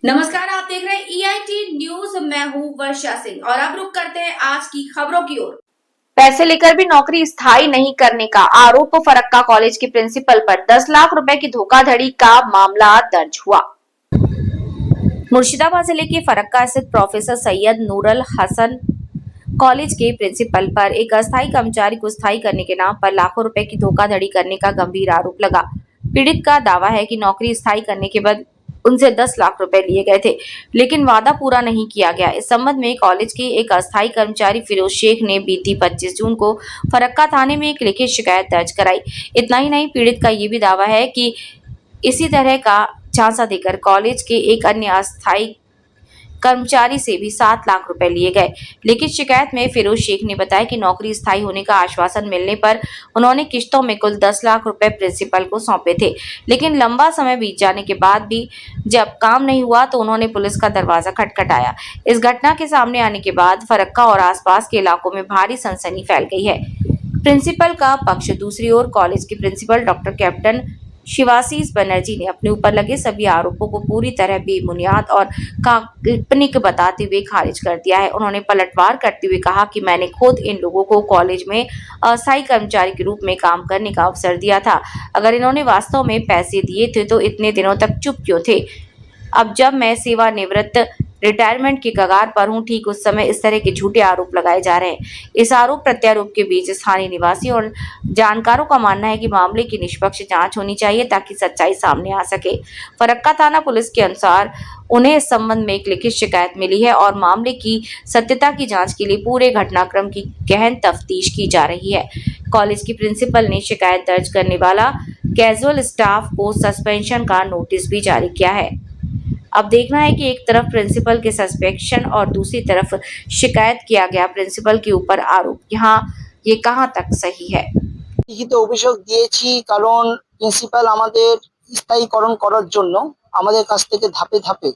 नमस्कार, आप देख रहे हैं EIT न्यूज। मैं हूं वर्षा सिंह और अब रुक करते हैं आज की खबरों की ओर। पैसे लेकर भी नौकरी स्थायी नहीं करने का आरोप, फरक्का कॉलेज के प्रिंसिपल पर 10 लाख रुपए की धोखाधड़ी का मामला दर्ज हुआ। मुर्शिदाबाद जिले के फरक्का स्थित प्रोफेसर सैयद नूरुल हसन कॉलेज के प्रिंसिपल पर एक अस्थायी कर्मचारी को स्थायी करने के नाम पर लाखों रुपए की धोखाधड़ी करने का गंभीर आरोप लगा। पीड़ित का दावा है कि नौकरी स्थायी करने के बाद उनसे 10 लाख रुपए लिए गए थे, लेकिन वादा पूरा नहीं किया गया। इस संबंध में कॉलेज के एक अस्थायी कर्मचारी फिरोज शेख ने बीती 25 जून को फरक्का थाने में एक लिखित शिकायत दर्ज कराई। इतना ही नहीं, पीड़ित का ये भी दावा है कि इसी तरह का झांसा देकर कॉलेज के एक अन्य अस्थायी कर्मचारी से भी 7 लाख रुपए लिए गए। लिखित शिकायत में फिरोज शेख ने बताया कि नौकरी स्थायी होने का आश्वासन मिलने पर उन्होंने किश्तों में कुल 10 लाख रुपए प्रिंसिपल को सौंपे थे, लेकिन लंबा समय बीत जाने के बाद भी जब काम नहीं हुआ तो उन्होंने पुलिस का दरवाजा खटखटाया। इस घटना के सामने आने के बाद फरक्का और आसपास के इलाकों में भारी सनसनी फैल गई है। प्रिंसिपल का पक्ष। दूसरी ओर कॉलेज के principal doctor captain Shivashish Banerjee ने अपने ऊपर लगे सभी आरोपों को पूरी तरह बेबुनियाद और काल्पनिक बताते हुए खारिज कर दिया है। उन्होंने पलटवार करते हुए कहा कि मैंने खुद इन लोगों को कॉलेज में अस्थायी कर्मचारी के रूप में काम करने का अवसर दिया था। अगर इन्होंने वास्तव में पैसे दिए थे तो इतने दिनों तक चुप क्यों थे? अब जब मैं सेवानिवृत्त रिटायरमेंट की कगार पर हूं, ठीक उस समय इस तरह के झूठे आरोप लगाए जा रहे हैं। इस आरोप प्रत्यारोप के बीच स्थानीय निवासी और जानकारों का मानना है कि मामले की निष्पक्ष जांच होनी चाहिए ताकि सच्चाई सामने आ सके। फरक्का थाना पुलिस के अनुसार उन्हें इस संबंध में एक लिखित शिकायत मिली है और मामले की सत्यता की जांच के लिए पूरे घटनाक्रम की गहन तफ्तीश की जा रही है। कॉलेज की प्रिंसिपल ने शिकायत दर्ज करने वाला कैजुअल स्टाफ को सस्पेंशन का नोटिस भी जारी किया है। अब देखना है कि एक तरफ प्रिंसिपल के सस्पेंशन और दूसरी तरफ शिकायत किया गया प्रिंसिपल के ऊपर आरोप, यहाँ ये कहां तक सही है। লিখিত অভিযোগ দিয়েছি কারণ প্রিন্সিপাল আমাদের স্থায়ীকরণ করার জন্য আমাদের কাছ থেকে ধাপে ধাপে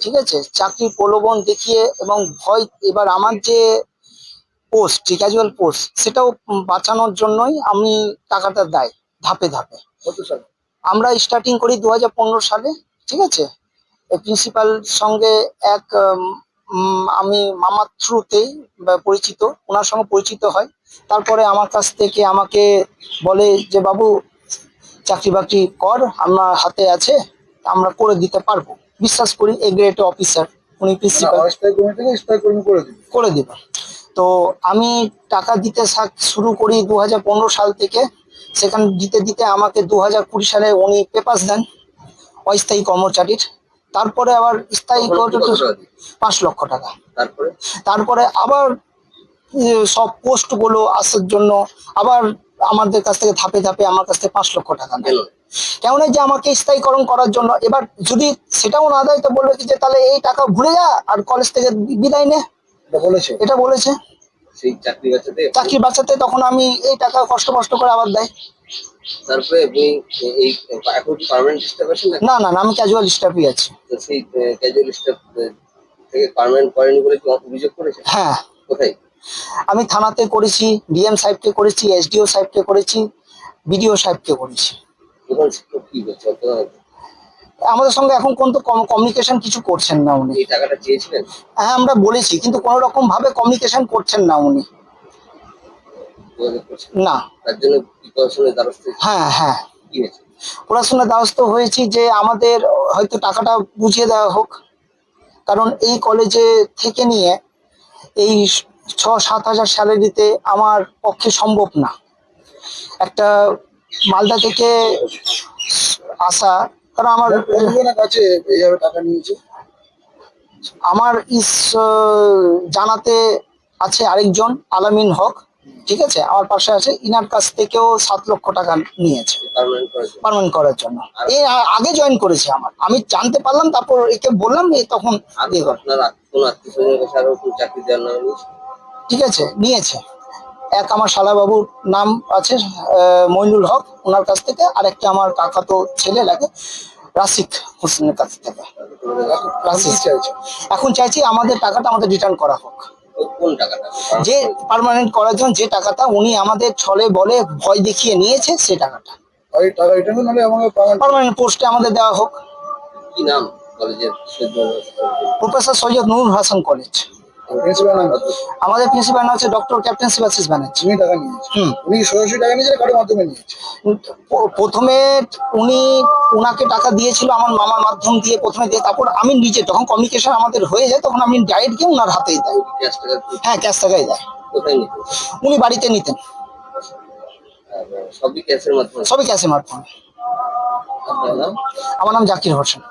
ঠিক আছে চাকরির প্রলোভন দেখিয়ে এবং ভয় এবার আমার যে পোস্ট ক্যাজুয়াল পোস্ট সেটাও বাঁচানোর জন্যই আমি টাকাটা দেয় ধাপে ধাপে। কত সালে আমরা স্টার্টিং করি 2015 সালে, ঠিক আছে। প্রিন্সিপাল সঙ্গে এক আমি মামার থ্রুতেই পরিচিত, ওনার সঙ্গে পরিচিত হয়। তারপরে আমার কাছ থেকে আমাকে বলে যে বাবু চাকরি বাকরি কর, আমার হাতে আছে, আমরা করে দিতে পারবো। বিশ্বাস করি এ গ্রেড অফিসার উনি প্রিন্সিপাল করে দিবেন। তো আমি টাকা দিতে শুরু করি 2015 সাল থেকে। সেখানে দিতে দিতে আমাকে 2020 সালে উনি পেপারস দেন অস্থায়ী কর্মচারীর। তারপরে আবার স্থায়ী 5 লক্ষ টাকা। তারপরে আবার সব পোস্ট গুলো আসার জন্য আবার আমাদের কাছ থেকে ধাপে ধাপে আমার কাছ থেকে 5 লক্ষ টাকা নেয়। কেমন যে আমাকে স্থায়ীকরণ করার জন্য। এবার যদি সেটাও না দেয় তো বলবে কি যে তাহলে এই টাকা ভুলে যা আর কলেজ থেকে বিদায় নে, এটা বলেছে। সেই চাকরি বাঁচাতে তখন আমি এই টাকা কষ্ট করে আবার দেয়। তারপরে এই এখন কি পার্মানেন্ট স্টাফ আছেন? না না, আমি ক্যাজুয়াল স্টাফই আছি। তো সেই ক্যাজুয়াল স্টাফ থেকে পার্মানেন্ট করেনি বলে কি অভিযোগ করেছে? হ্যাঁ। কোথায়? আমি থানাতে করেছি, ডিএম সাহেবকে করেছি, এসডিও সাহেবকে করেছি, বিডিও সাহেবকে করেছি। আমাদের সঙ্গে এখন কোন তো কমিউনিকেশন কিছু করছেন না উনি। এই টাকাটা চেয়েছিলেন? হ্যাঁ, আমরা বলেছি কিন্তু কোনো রকম ভাবে কমিউনিকেশন করছেন না উনি। না, তার জন্য পড়াশোনার দ্বারস্থ। হ্যাঁ হ্যাঁ, পড়াশোনার দ্বারস্থ হয়েছি যে আমাদের হয়তো টাকাটা বুঝিয়ে দেওয়া হোক, কারণ এই কলেজে থেকে নিয়ে এই 6-7 হাজার স্যালারিতে আমার পক্ষে সম্ভব না। একটা মালদা থেকে আসা, কারণ আমার কাছে এইভাবে টাকা নিয়েছে। আমার জানাতে আছে আরেকজন আলামিন হক, ঠিক আছে, আমার পাশে আছে, ইনার কাছ থেকেও 7 লক্ষ টাকা নিয়েছে পার্মানেন্ট করার জন্য। এই আগে জয়েন করেছে আমার, আমি জানতে পারলাম, তারপর একে বললাম, তখন ঠিক আছে নিয়েছে। এক আমার শালাবাবুর নাম আছে মইনুল হক, ওনার কাছ থেকে, আর একটা আমার কাকাতো ছেলে লাগে রাশিক হোসেনের কাছ থেকে। এখন চাইছি আমাদের টাকাটা আমাদের রিটার্ন করা হোক। যে পার্মানেন্ট করার জন্য যে টাকাটা উনি আমাদের ছলে বলে ভয় দেখিয়ে নিয়েছে, সে টাকাটা পার্মানেন্ট পোস্টে আমাদের দেওয়া হোক। কি নাম? কলেজের professor Syed Nurul Hasan college. Principal নাম কত? আমাদের প্রিন্সিপাল নাম হচ্ছে ডক্টর ক্যাপ্টেন শিবাশিস ব্যানার্জি। উনি টাকা নিয়েছে? হুম। উনি কি সরাসরি টাকা নিয়েছে, কারোর মাধ্যমে নিয়েছে? প্রথমে ওনাকে টাকা দিয়েছিল আমার মামার মাধ্যম দিয়ে, প্রথমে দিয়ে, তারপর আমি নিজে যখন কমিউনিকেশন আমাদের হয়ে যায় তখন আমি ডাইরেক্ট গিয়ে ওনার হাতেই দেয়। ক্যাশ টাকা হ্যাঁ, ক্যাশ টাকাই দেয়। কোথায় নিতে? উনি বাড়িতে নিতেন। আর সবই ক্যাশের মাধ্যমে? সবই ক্যাশের মাধ্যমে। আপনার নাম? আমার নাম জাকির হোসেন।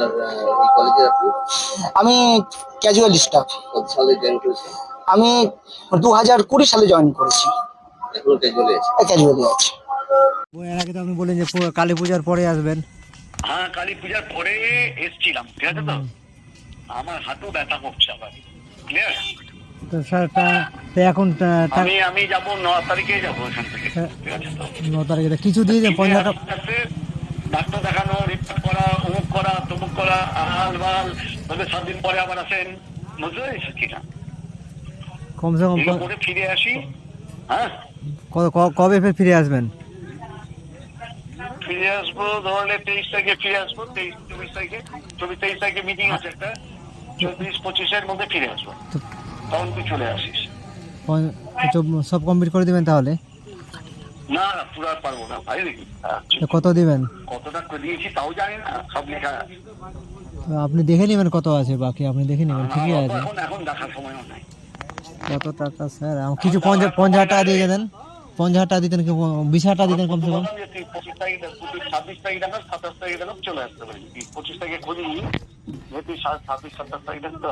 আপনার এই কলেজের আপনি আমি ক্যাজুয়াল স্টাফ। কত সালে জয়েন করেছেন? আমি 2020 সালে জয়েন করেছি। এখনো ক্যাজুয়ালি আছে? ক্যাজুয়ালি আছে। এর আগে তো আপনি বললেন যে কালী পূজার পরে আসবেন। হ্যাঁ, কালী পূজার পরে এসছিলাম, ঠিক আছে। তো আমার হাঁটু ব্যথা করছে আবার, ক্লিয়ার। তো স্যার তো এখন আমি যাবো 9 তারিখে যাবো এখান থেকে, ঠিক আছে। তো 9 তারিখে কিছু দিয়ে দেন 50 টাকা। ডাক্তার দেখানো, রিপোর্ট করা, অমুক করা, তমুক করা, আলবাল, তবে 7 দিন পরে আবার আসেন, বুঝতে পেরেছিস কিনা? কমসে কম এগুলো করে ফিরে আসি। হ্যাঁ, কবে ফের ফিরে আসবেন? ফিরে আসবো ধরলে 23 তারিখে ফিরে আসবো। 24 তারিখে মিটিং আছে একটা, 24-25-এর মধ্যে ফিরে আসবো। তখন তুই চলে আসিস। তো সব কমপ্লিট করে দিবেন তাহলে? না না, পুরো আর পারবো না ভাই, দেখি তো কত দিবেন? কতটা দিয়েছি তাও জানি না, সব লেখা আছে। তো আপনি দেখে নেবেন কত আছে বাকি, আপনি দেখে নেবেন, ঠিকই আছে। এখন দেখার সময়ও নাই। কত টাকা স্যার? কিছু 50,000 টাকা দিয়ে দেন। 50,000 টাকা দিতেন কি 20,000 টাকা দিতেন কমসে কম? 25 তারিখ, 26 তারিখ দেখাস, 27 তারিখে দেখাস, চলে আসতে পারি। 25 তারিখে খুঁজি, যেহেতু 26-27 তারিখ দেখতে